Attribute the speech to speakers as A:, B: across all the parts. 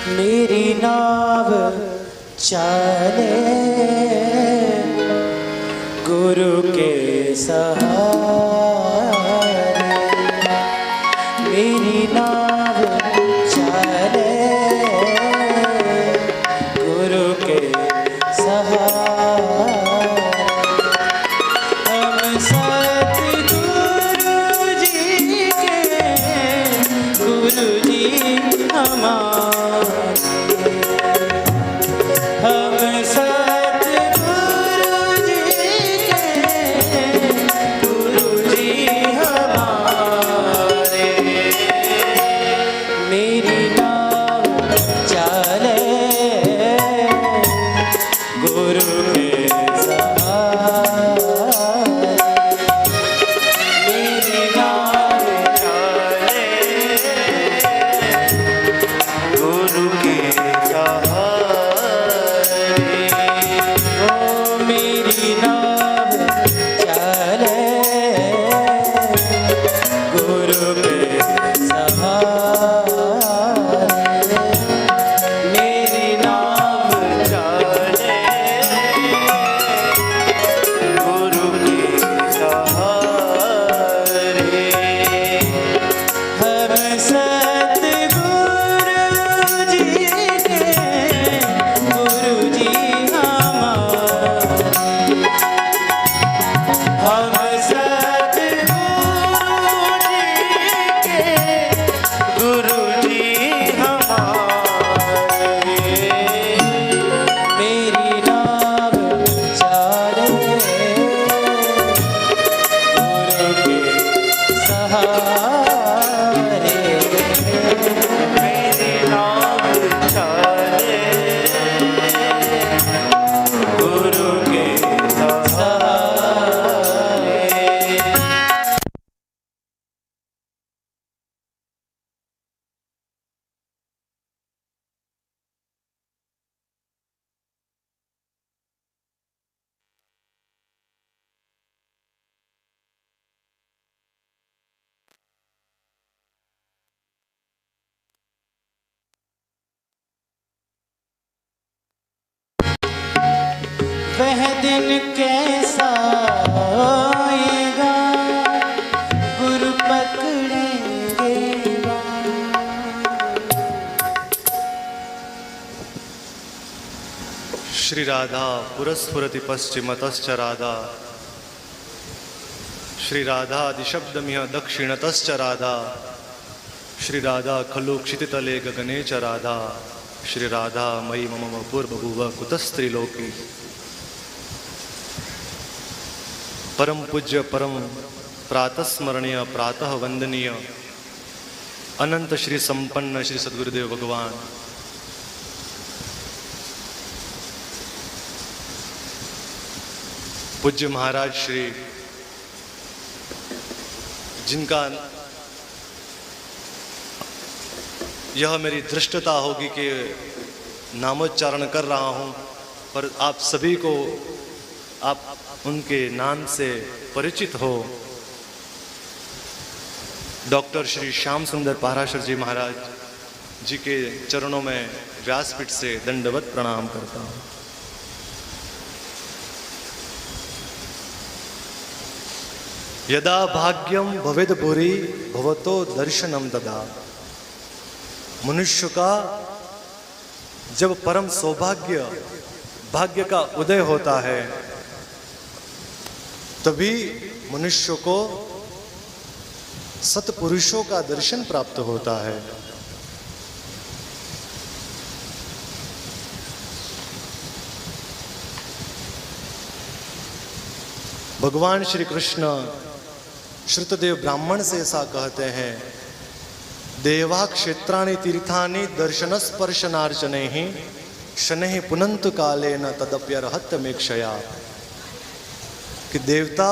A: मेरी नाव चले गुरु के सहारे, मेरी नाव चले गुरु के सहारे। हम सतगुरु जी के, गुरु जी हमारे, हम सतगुरु जी के, गुरु जी हमारे। मेरी नाव चले गुरु के सहारे, मेरी नाव चले गुरु के सहारे। ओ मेरी नाव चले गुरु के सहारे, मेरी नाव चले गुरु के सहारे। हम सतगुरु जी के, गुरु जी हमारे, हम सतगुरु जी के, गुरु जी हमारे। मेरी नाव चले गुरु के सहारे, मेरी नाव चले गुरु के सहारे। वह दिन कैसा आएगा, गुरु पकड़ेंगे
B: श्री राधा पुरस्फुरति पश्चिमतश्च राधा, श्री राधा दिशब्दमिह दक्षिणतश्च राधा, श्री राधा खलु क्षितितले गगने च राधा, श्री राधा मयि मम पूर्वभुव कुतस्त्रिलोकी। परम पूज्य परम प्रातस्मरणीय प्रातः वंदनीय अनंत श्री संपन्न श्री सद्गुरुदेव भगवान पूज्य महाराज श्री, जिनका यह मेरी दृष्टता होगी कि नामोच्चारण कर रहा हूं, पर आप सभी को आप उनके नाम से परिचित हो। डॉक्टर श्री श्याम सुंदर पाराशर जी महाराज जी के चरणों में व्यासपीठ से दंडवत प्रणाम करता हूं। यदा भाग्यम भवेद भूरि भवतो दर्शनम तदा, मनुष्य का जब परम सौभाग्य भाग्य का उदय होता है, तभी मनुष्य को सत्पुरुषों का दर्शन प्राप्त होता है। भगवान श्री कृष्ण श्रुतदेव ब्राह्मण से ऐसा कहते हैं, देवा क्षेत्राणि तीर्थानि दर्शन स्पर्शनार्चने ही शनै पुनंत काले न तदप्यर्हत्यमेक्षया। कि देवता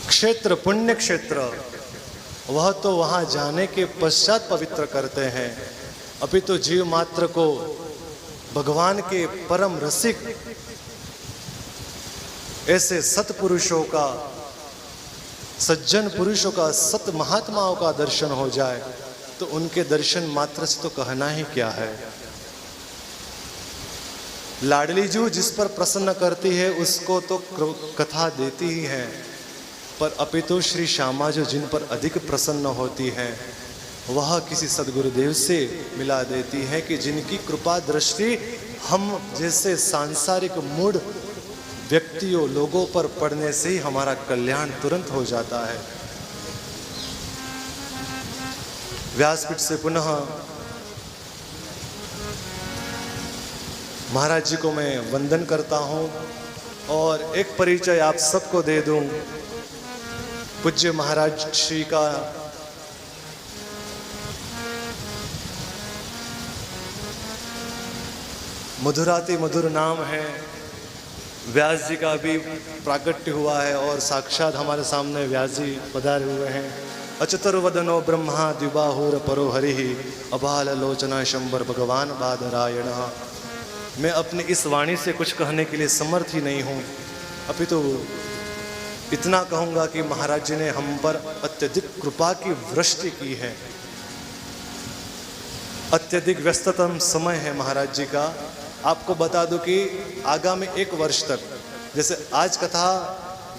B: क्षेत्र पुण्य क्षेत्र वह तो वहां जाने के पश्चात पवित्र करते हैं, अपितु जीव मात्र को भगवान के परम रसिक ऐसे सत्पुरुषों का, सज्जन पुरुषों का, सत महात्माओं का दर्शन हो जाए तो उनके दर्शन मात्र से तो कहना ही क्या है। लाडली जू जिस पर प्रसन्न करती है उसको तो कथा देती ही है, पर अपितु श्री श्यामा जो जिन पर अधिक प्रसन्न होती है वह किसी सदगुरुदेव से मिला देती है कि जिनकी कृपा दृष्टि हम जैसे सांसारिक मूढ़ व्यक्तियों लोगों पर पड़ने से ही हमारा कल्याण तुरंत हो जाता है। व्यासपीठ से पुनः महाराज जी को मैं वंदन करता हूं और एक परिचय आप सबको दे दूं। पूज्य महाराज श्री का मधुराति मधुर नाम है। व्यास जी का भी प्राकट्य हुआ है और साक्षात हमारे सामने व्यास जी पधारे हुए हैं। अचतुर्वदनो ब्रह्मा द्विबाहुर परो हरिः अबाल लोचना शंबर भगवान बादरायण। मैं अपनी इस वाणी से कुछ कहने के लिए समर्थ ही नहीं हूँ, अपितु इतना कहूँगा कि महाराज जी ने हम पर अत्यधिक कृपा की वृष्टि की है। अत्यधिक व्यस्ततम समय है महाराज जी का। आपको बता दूं कि आगामी 1 वर्ष तक, जैसे आज कथा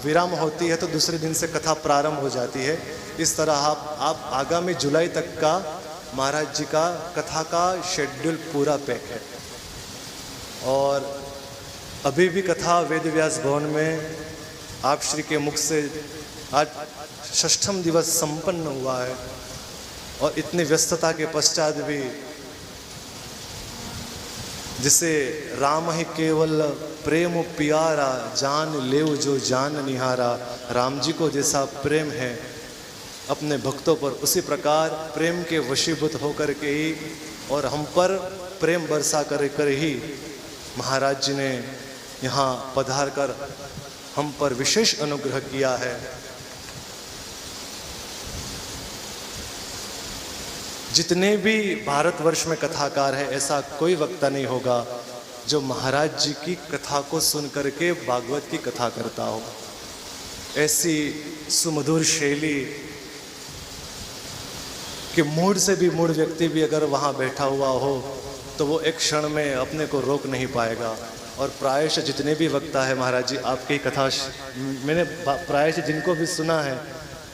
B: विराम होती है तो दूसरे दिन से कथा प्रारंभ हो जाती है, इस तरह आप आगामी जुलाई तक का महाराज जी का कथा का शेड्यूल पूरा पैक है। और अभी भी कथा वेद व्यास भवन में आप श्री के मुख से आज 6ठम दिवस संपन्न हुआ है और इतनी व्यस्तता के पश्चात भी जिसे राम ही केवल प्रेम प्यारा जान लेव जो जान निहारा। राम जी को जैसा प्रेम है अपने भक्तों पर, उसी प्रकार प्रेम के वशीभूत होकर के ही और हम पर प्रेम बरसा कर ही महाराज जी ने यहाँ पधार कर हम पर विशेष अनुग्रह किया है। जितने भी भारतवर्ष में कथाकार है, ऐसा कोई वक्ता नहीं होगा जो महाराज जी की कथा को सुन करके भागवत की कथा करता हो। ऐसी सुमधुर शैली कि मूड से भी मूड व्यक्ति भी अगर वहाँ बैठा हुआ हो तो वो एक क्षण में अपने को रोक नहीं पाएगा। और प्रायश जितने भी वक्ता है महाराज जी आपकी कथा मैंने प्रायश जिनको भी सुना है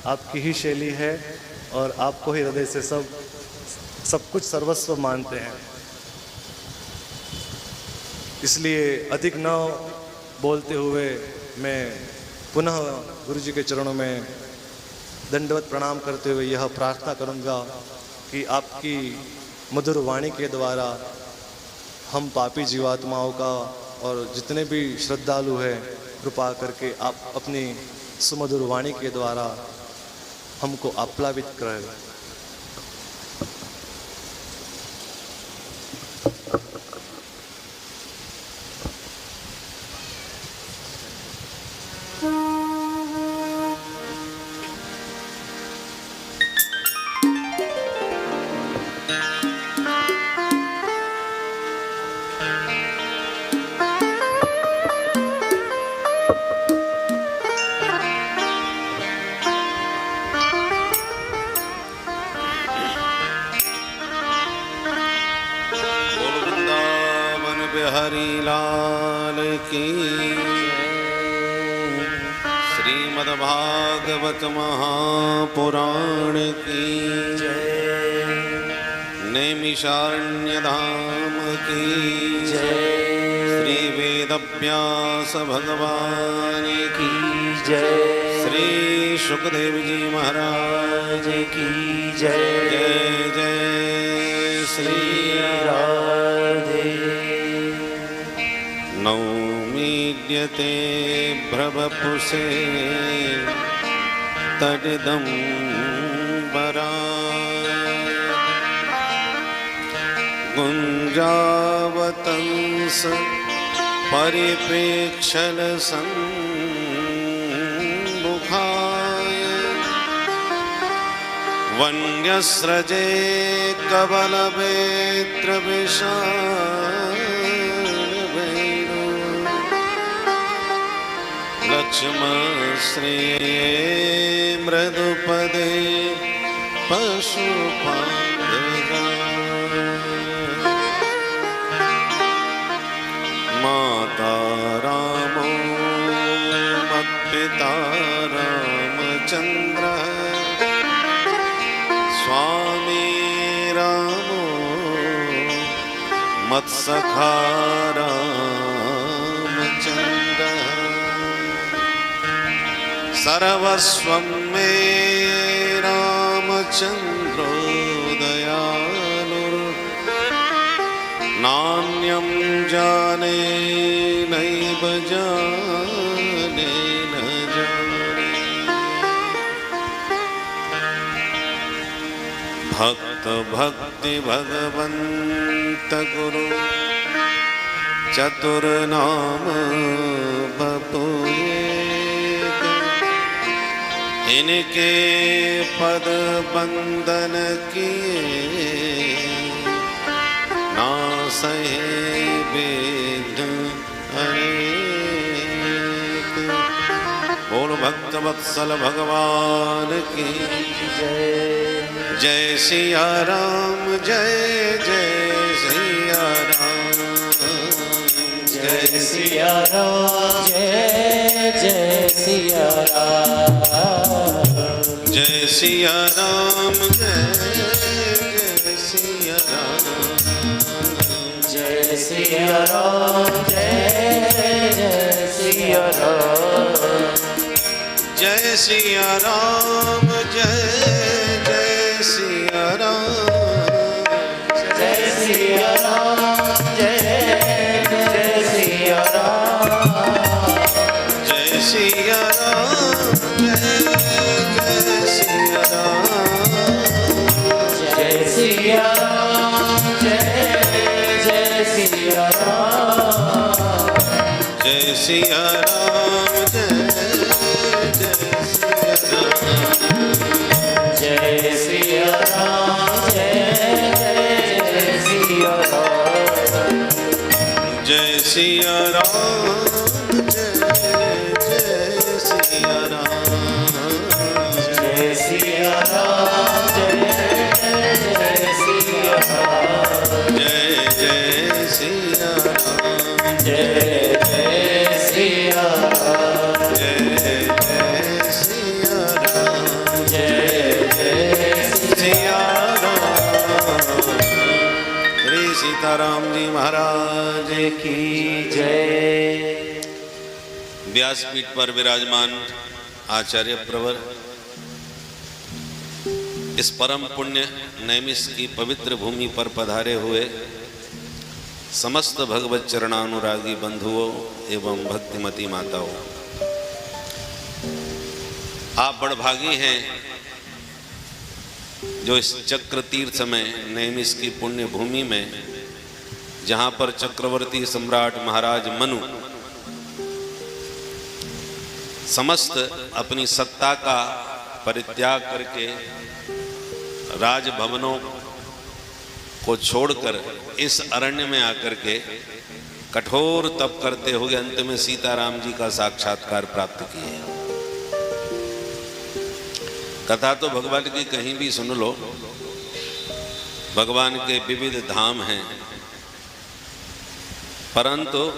B: आपकी ही शैली है और आपको ही हृदय से सब कुछ सर्वस्व मानते हैं। इसलिए अधिक न बोलते हुए मैं पुनः गुरु जी के चरणों में दंडवत प्रणाम करते हुए यह प्रार्थना करूंगा कि आपकी मधुर वाणी के द्वारा हम पापी जीवात्माओं का और जितने भी श्रद्धालु हैं कृपा करके आप अपनी सुमधुर वाणी के द्वारा हमको आप्लावित करें।
C: हरि लाल की श्रीमद्भागवत महापुराण की नैमिषारण्य धाम की श्री वेदव्यास भगवान की श्री सुखदेव जी महाराज की जय जय श्री राधे। नौमीड्यते भ्रवपुषे तडिदं बरा गुंजावतंस परिप्रेक्षल सम्मुखाय वन्यस्रजे कवलवेत्र लक्ष्मश्रिये मृदुपदे पशुपाल मत्सखा रामचन्द्रः सर्वस्वं मे रामचन्द्रो दयालुः नान्यं जाने नैव जाने न जाने। भक्त भक्ति भगवंत गुरु चतुर्नाम बपुए इनके पद बंदन किए ना सहे वेद अनेक। बोल भक्त वत्सल भगवान की
A: जय।
C: जय सिया राम जय जय सिया राम
A: जय सिया राम जय जय सिया राम
C: जय सिया राम जय जय सिया राम
A: जय सिया राम जय जय सिया राम
C: जय सिया राम जय जय सिया राम
A: जय सिया राम जय जय सिया राम
C: जय सिया राम जय जय सिया राम
A: जय सिया राम जय जय सिया राम
C: जय सिया राम जय जय सिया राम
A: जय सिया राम जय जय सिया राम
C: जय सिया राम जय जय सिया राम
A: जय सिया राम जय जय सिया राम
C: जय जय सिया राम
A: जय जय सिया राम
C: जय जय सिया राम
A: जय जय
C: सिया राम। श्री सीताराम जी महाराज
A: की जय।
C: व्यासपीठ पर विराजमान आचार्य प्रवर इस परम पुण्य नैमिष की पवित्र भूमि पर पधारे हुए समस्त भगवत चरणानुरागी बंधुओं एवं भक्तिमती माताओं, आप बड़भागी हैं जो इस चक्र तीर्थ में नैमिष की पुण्य भूमि में, जहाँ पर चक्रवर्ती सम्राट महाराज मनु समस्त अपनी सत्ता का परित्याग करके राजभवनों को छोड़कर इस अरण्य में आकर के कठोर तप करते हुए अंत में सीताराम जी का साक्षात्कार प्राप्त किए। कथा तो भगवान की कहीं भी सुन लो, भगवान के विविध धाम हैं, परंतु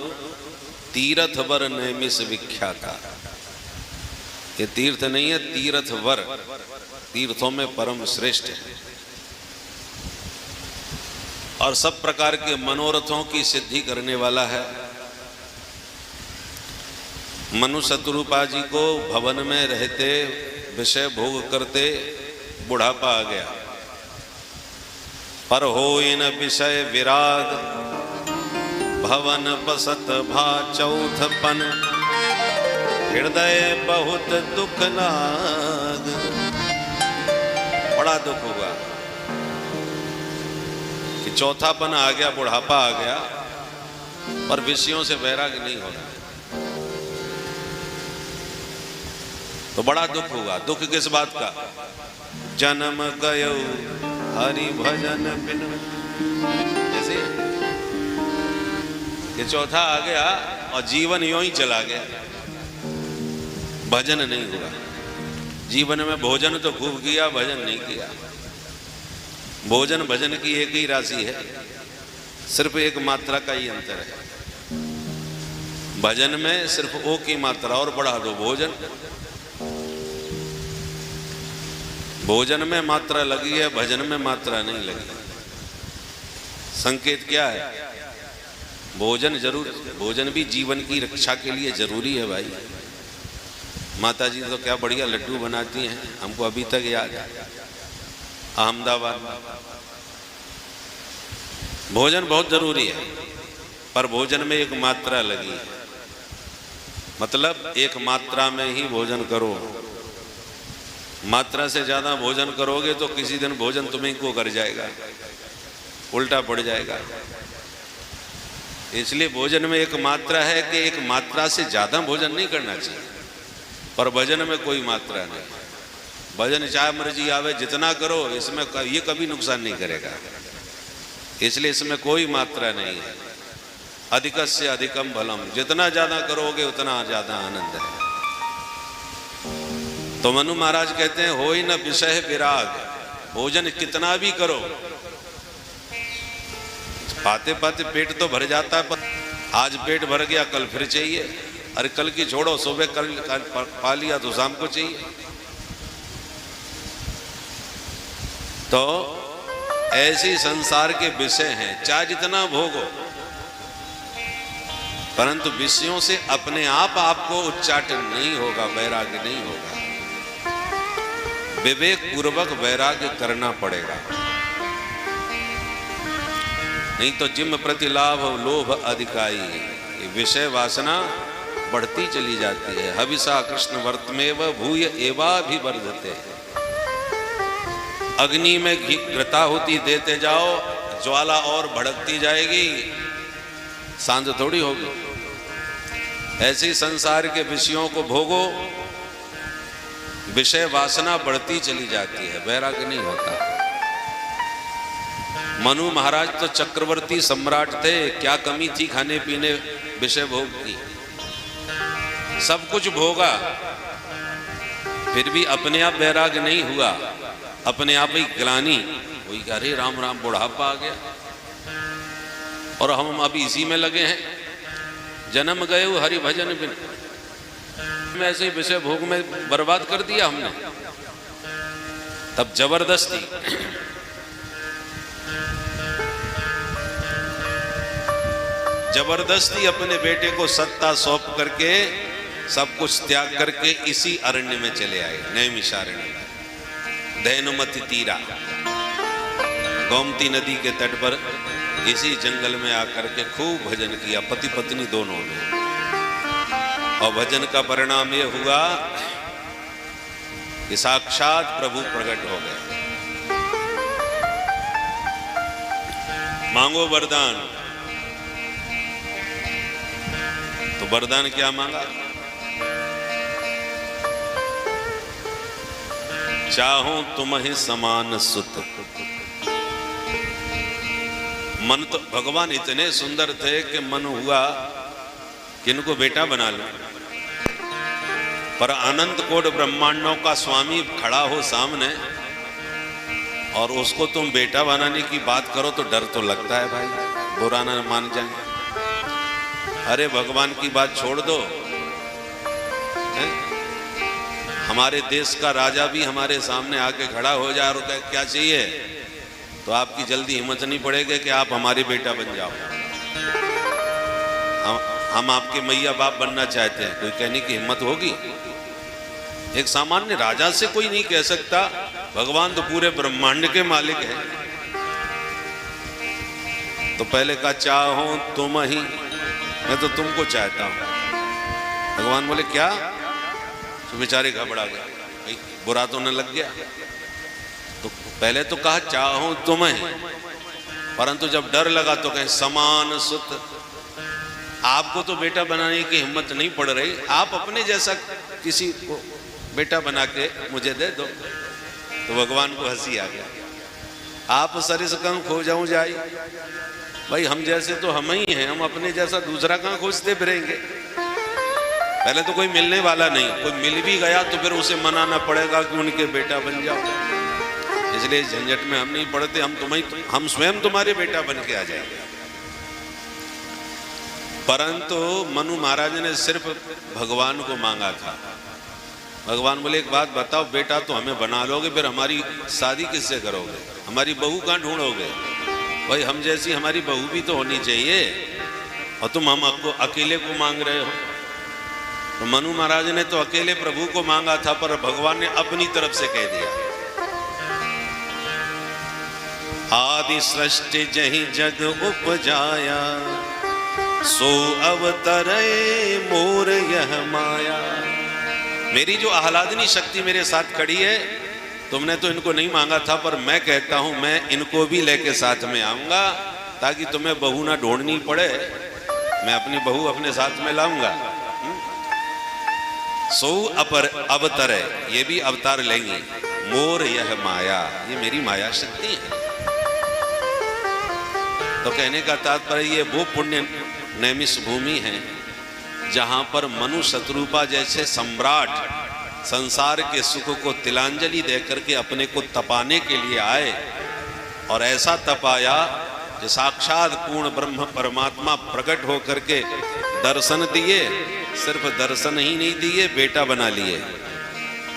C: तीर्थ वर नैमिष विख्याता। ये तीर्थ नहीं है, तीर्थ वर, तीर्थों में परम श्रेष्ठ है और सब प्रकार के मनोरथों की सिद्धि करने वाला है। मनु शत्रुपा जी को भवन में रहते विषय भोग करते बुढ़ापा आ गया, पर हो इन विषय विराग भवन बसत भा चौथपन हृदय बहुत दुख नाग। बड़ा दुख हुआ कि चौथापन आ गया, बुढ़ापा आ गया, पर विषयों से वैराग नहीं हो रहा। तो बड़ा दुख हुआ। दुख किस बात का? जन्म गयो हरि भजन बिनु। जैसे ये चौथा आ गया और जीवन यूं ही चला गया, भजन नहीं हुआ। जीवन में भोजन तो खूब किया, भजन नहीं किया। भोजन भजन की एक ही राशि है, सिर्फ एक मात्रा का ही अंतर है। भजन में सिर्फ ओ की मात्रा और बढ़ा दो। भोजन में मात्रा लगी है, भजन में मात्रा नहीं लगी। संकेत क्या है? भोजन जरूर, भोजन भी जीवन की रक्षा के लिए जरूरी है भाई। माता जी तो क्या बढ़िया लड्डू बनाती हैं, हमको अभी तक याद है अहमदाबाद में। भोजन बहुत जरूरी है, पर भोजन में एक मात्रा लगी है, मतलब एक मात्रा में ही भोजन करो। मात्रा से ज्यादा भोजन करोगे तो किसी दिन भोजन तुम्हें को कर जाएगा, उल्टा पड़ जाएगा। इसलिए भोजन में एक मात्रा है कि एक मात्रा से ज्यादा भोजन नहीं करना चाहिए, पर भजन में कोई मात्रा नहीं। भजन चाहे मर्जी आवे जितना करो, इसमें ये कभी नुकसान नहीं करेगा, इसलिए इसमें कोई मात्रा नहीं है। अधिकस्य अधिकम बलम, जितना ज्यादा करोगे उतना ज्यादा आनंद है। तो मनु महाराज कहते हैं होई न विषय विराग, भोजन कितना भी करो, पाते पाते पेट तो भर जाता है, पर आज पेट भर गया कल फिर चाहिए, अरे कल की छोड़ो, सुबह कल पा लिया तो शाम को चाहिए। तो ऐसी संसार के विषय हैं, चाहे जितना भोगो, परंतु विषयों से अपने आप आपको उच्चाटन नहीं होगा, वैराग्य नहीं होगा। विवेक पूर्वक वैराग्य करना पड़ेगा, नहीं तो जिम प्रति लाभ लोभ अधिकाई, विषय वासना बढ़ती चली जाती है। हविषा कृष्ण वर्तमेव भूय एवाभिवर्धते, अग्नि में घृताहुति देते जाओ, ज्वाला और भड़कती जाएगी, सांझ थोड़ी होगी। ऐसी संसार के विषयों को भोगो, विषय वासना बढ़ती चली जाती है, वैराग्य नहीं होता। मनु महाराज तो चक्रवर्ती सम्राट थे, क्या कमी थी खाने पीने विषय भोग की, सब कुछ भोगा, फिर भी अपने आप वैराग्य नहीं हुआ, अपने आप ही ग्लानि हुई, अरे राम राम बुढ़ापा आ गया और हम अभी इसी में लगे हैं। जन्म गए हो हरि भजन बिन, ऐसे ही विषय भोग में बर्बाद कर दिया हमने। तब जबरदस्ती अपने बेटे को सत्ता सौंप करके सब कुछ त्याग करके इसी अरण्य में चले आए, नैमिषारण्य, धैनुमति तीरा, गोमती नदी के तट पर इसी जंगल में आकर के खूब भजन किया, पति पत्नी दोनों ने। और भजन का परिणाम ये हुआ कि साक्षात प्रभु प्रकट हो गए। मांगो वरदान, तो वरदान क्या मांगा? चाहो तुम्हें समान सुत। मन तो भगवान इतने सुंदर थे कि मन हुआ कि इनको बेटा बना लो, पर अनंत कोट ब्रह्मांडों का स्वामी खड़ा हो सामने और उसको तुम बेटा बनाने की बात करो तो डर तो लगता है भाई, बुरा ना मान जाए। अरे भगवान की बात छोड़ दो, हमारे देश का राजा भी हमारे सामने आके खड़ा हो जाए और क्या चाहिए, तो आपकी जल्दी हिम्मत नहीं पड़ेगी कि आप हमारे बेटा बन जाओ। हम आपके मैया बाप बनना चाहते हैं, कोई कहने की हिम्मत होगी? एक सामान्य राजा से कोई नहीं कह सकता, भगवान तो पूरे ब्रह्मांड के मालिक हैं। तो पहले कहा चाहो तुम ही, मैं तो तुमको चाहता हूं। भगवान बोले क्या? तो बेचारे घबरा गए, बुरा तो न लग गया। तो पहले तो कहा चाहो तुम्हें, परंतु जब डर लगा तो कहें समान सुत। आपको तो बेटा बनाने की हिम्मत नहीं पड़ रही, आप अपने जैसा किसी को बेटा बना के मुझे दे दो। तो भगवान को हंसी आ गया, आप सरिस कम खो जाऊं जाई, भाई हम जैसे तो हम ही हैं, हम अपने जैसा दूसरा कहां खोजते फिरेंगे। पहले तो कोई मिलने वाला नहीं, कोई मिल भी गया तो फिर उसे मनाना पड़ेगा कि उनके बेटा बन जाओ। इसलिए झंझट में हम नहीं पड़ते, हम स्वयं तुम्हारे बेटा बन के आ जाएंगे। परंतु मनु महाराज ने सिर्फ भगवान को मांगा था। भगवान बोले एक बात बताओ, बेटा तो हमें बना लोगे, फिर हमारी शादी किससे करोगे, हमारी बहू कहाँ ढूंढोगे? भाई हम जैसी हमारी बहू भी तो होनी चाहिए। और तुम हमको अकेले को मांग रहे हो। तो मनु महाराज ने तो अकेले प्रभु को मांगा था, पर भगवान ने अपनी तरफ से कह दिया, आदि सृष्टि जहि जग उपजाया, सो अवतरे मोर यह माया। मेरी जो आह्लादनी शक्ति मेरे साथ खड़ी है, तुमने तो इनको नहीं मांगा था, पर मैं कहता हूं मैं इनको भी लेके साथ में आऊंगा, ताकि तुम्हें बहू ना ढूंढनी पड़े, मैं अपनी बहू अपने साथ में लाऊंगा। सो अपर अवतर, ये भी अवतार लेंगे, मोर यह माया, ये मेरी माया शक्ति है। तो कहने का तात्पर्य ये वो पुण्य नैमिष भूमि है जहां पर मनु शत्रुपा जैसे सम्राट संसार के सुख को तिलांजलि देकर के अपने को तपाने के लिए आए, और ऐसा तपाया कि साक्षात पूर्ण ब्रह्म परमात्मा प्रकट होकर के दर्शन दिए, सिर्फ दर्शन ही नहीं दिए, बेटा बना लिए।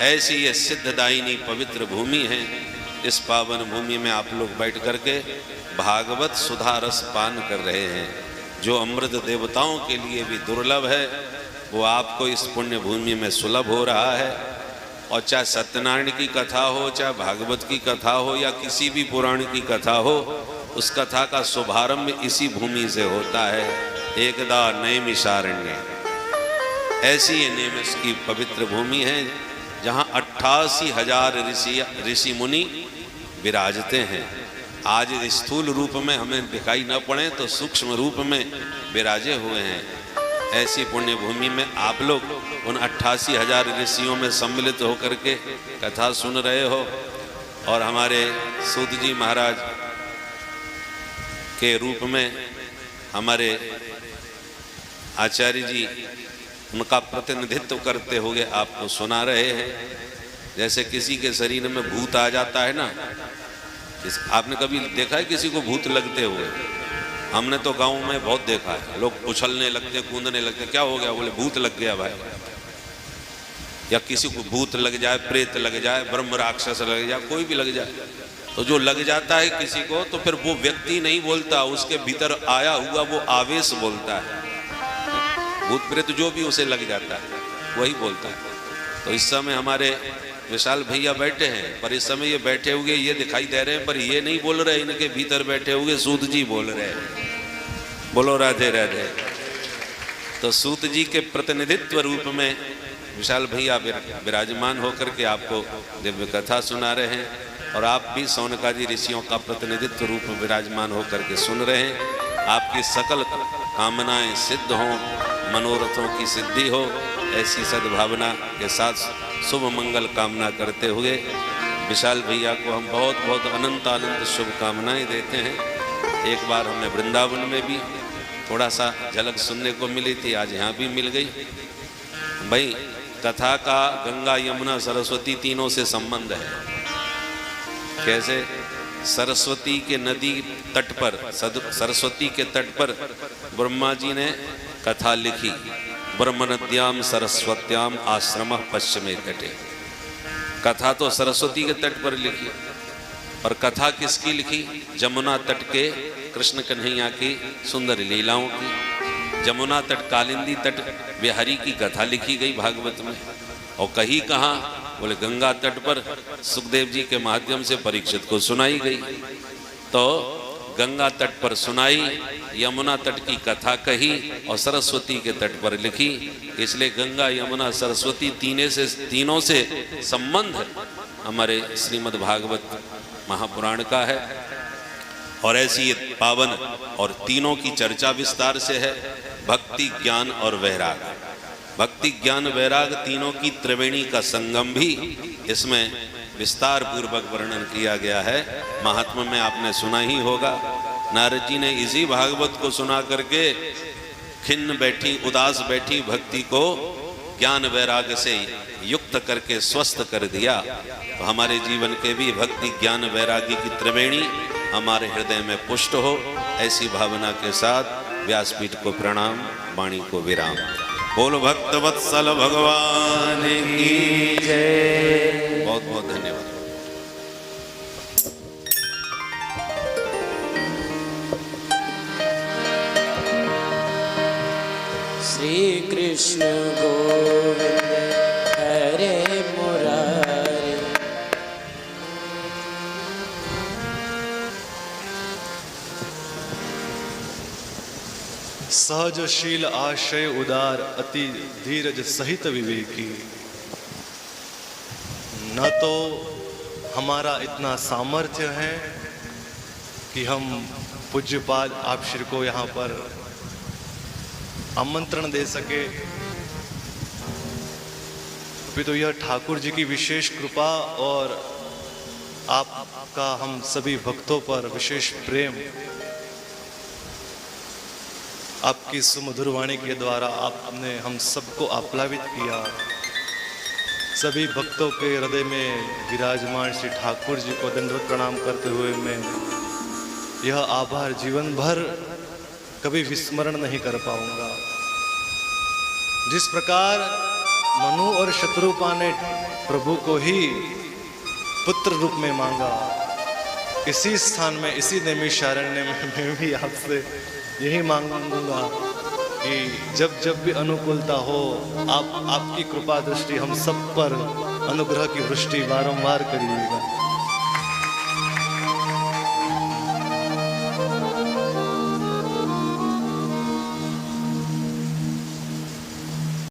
C: ऐसी ये सिद्धदायिनी पवित्र भूमि है। इस पावन भूमि में आप लोग बैठ करके भागवत सुधा रस पान कर रहे हैं, जो अमृत देवताओं के लिए भी दुर्लभ है, वो आपको इस पुण्य भूमि में सुलभ हो रहा है। और चाहे सत्यनारायण की कथा हो, चाहे भागवत की कथा हो, या किसी भी पुराण की कथा हो, उस कथा का शुभारंभ इसी भूमि से होता है। एकदा नैमिषारण्य, ऐसी ये नैमिष की पवित्र भूमि है जहाँ 88,000 ऋषि मुनि विराजते हैं। आज स्थूल रूप में हमें दिखाई न पड़े तो सूक्ष्म रूप में विराजे हुए हैं। ऐसी पुण्य भूमि में आप लोग उन 88,000 ऋषियों में सम्मिलित होकर के कथा सुन रहे हो, और हमारे सूत जी महाराज के रूप में हमारे आचार्य जी उनका प्रतिनिधित्व करते हुए आपको सुना रहे हैं। जैसे किसी के शरीर में भूत आ जाता है ना, आपने कभी देखा है किसी को भूत लगते हुए? हमने तो गांव में बहुत देखा है, लोग उछलने लगते, कूदने लगते, क्या हो गया? बोले भूत लग गया भाई। या किसी को भूत लग जाए, प्रेत लग जाए, ब्रह्म राक्षस लग जाए, कोई भी लग जाए, तो जो लग जाता है किसी को, तो फिर वो व्यक्ति नहीं बोलता, उसके भीतर आया हुआ वो आवेश बोलता है। भूत प्रेत जो भी उसे लग जाता है वही बोलता है। तो इस समय हमारे विशाल भैया बैठे हैं, पर इस समय ये बैठे हुए ये दिखाई दे रहे हैं, पर ये नहीं बोल रहे, इनके भीतर बैठे हुए सूत जी बोल रहे हैं। बोलो राधे राधे। तो सूत जी के प्रतिनिधित्व रूप में विशाल भैया विराजमान होकर के आपको दिव्य कथा सुना रहे हैं, और आप भी सौनकादि ऋषियों का प्रतिनिधित्व रूप में विराजमान होकर के सुन रहे हैं। आपकी सकल कामनाएं सिद्ध हों, मनोरथों की सिद्धि हो, ऐसी सद्भावना के साथ शुभ मंगल कामना करते हुए विशाल भैया को हम बहुत बहुत अनंत अनंत शुभकामनाएं देते हैं। एक बार हमें वृंदावन में भी थोड़ा सा झलक सुनने को मिली थी, आज यहाँ भी मिल गई। भाई कथा का गंगा यमुना सरस्वती तीनों से संबंध है। कैसे? सरस्वती के नदी तट पर, सरस्वती के तट पर ब्रह्मा जी ने कथा लिखी, ब्रह्म नद्याम सरस्वत्याम आश्रम पश्चिमे तटे। कथा तो सरस्वती के तट पर लिखी, और कथा किसकी लिखी? जमुना तट के कृष्ण कन्हैया की सुंदर लीलाओं की। जमुना तट, कालिंदी तट बिहारी की कथा लिखी गई भागवत में। और कहीं कहाँ? बोले गंगा तट पर सुखदेव जी के माध्यम से परीक्षित को सुनाई गई। तो गंगा तट पर सुनाई, यमुना तट की कथा कही, और सरस्वती के तट पर लिखी। इसलिए गंगा यमुना सरस्वती तीनों से संबंध हमारे श्रीमद् भागवत महापुराण का है। और ऐसी ये पावन, और तीनों की चर्चा विस्तार से है, भक्ति ज्ञान और वैराग। भक्ति ज्ञान वैराग तीनों की त्रिवेणी का संगम भी इसमें विस्तार पूर्वक वर्णन किया गया है। महात्मा में आपने सुना ही होगा, नारद जी ने इसी भागवत को सुना करके खिन्न बैठी, उदास बैठी भक्ति को ज्ञान वैराग से युक्त करके स्वस्थ कर दिया। तो हमारे जीवन के भी भक्ति ज्ञान वैरागी की त्रिवेणी हमारे हृदय में पुष्ट हो, ऐसी भावना के साथ व्यासपीठ को प्रणाम, वाणी को विराम। बोल भक्त वत्सल भगवान की जय। बहुत बहुत धन्यवाद।
A: कृष्ण गोविंद हरे मुरारी।
B: सहजशील आशय उदार अति धीरज सहित विवेकी। न तो हमारा इतना सामर्थ्य है कि हम पूज्यपाद आप श्री को यहाँ पर आमंत्रण दे सके, अभी तो यह ठाकुर जी की विशेष कृपा और आपका हम सभी भक्तों पर विशेष प्रेम, आपकी सुमधुर वाणी के द्वारा आपने हम सबको आप्लावित किया। सभी भक्तों के हृदय में विराजमान श्री ठाकुर जी को दंडवत प्रणाम करते हुए मैं यह आभार जीवन भर कभी विस्मरण नहीं कर पाऊंगा। जिस प्रकार मनु और शत्रुपा ने प्रभु को ही पुत्र रूप में मांगा, इसी स्थान में इसी नैमिषारण्य में मैं भी आपसे यही मांगूंगा कि जब जब भी अनुकूलता हो आपकी कृपा दृष्टि हम सब पर अनुग्रह की वृष्टि बारंबार करिएगा।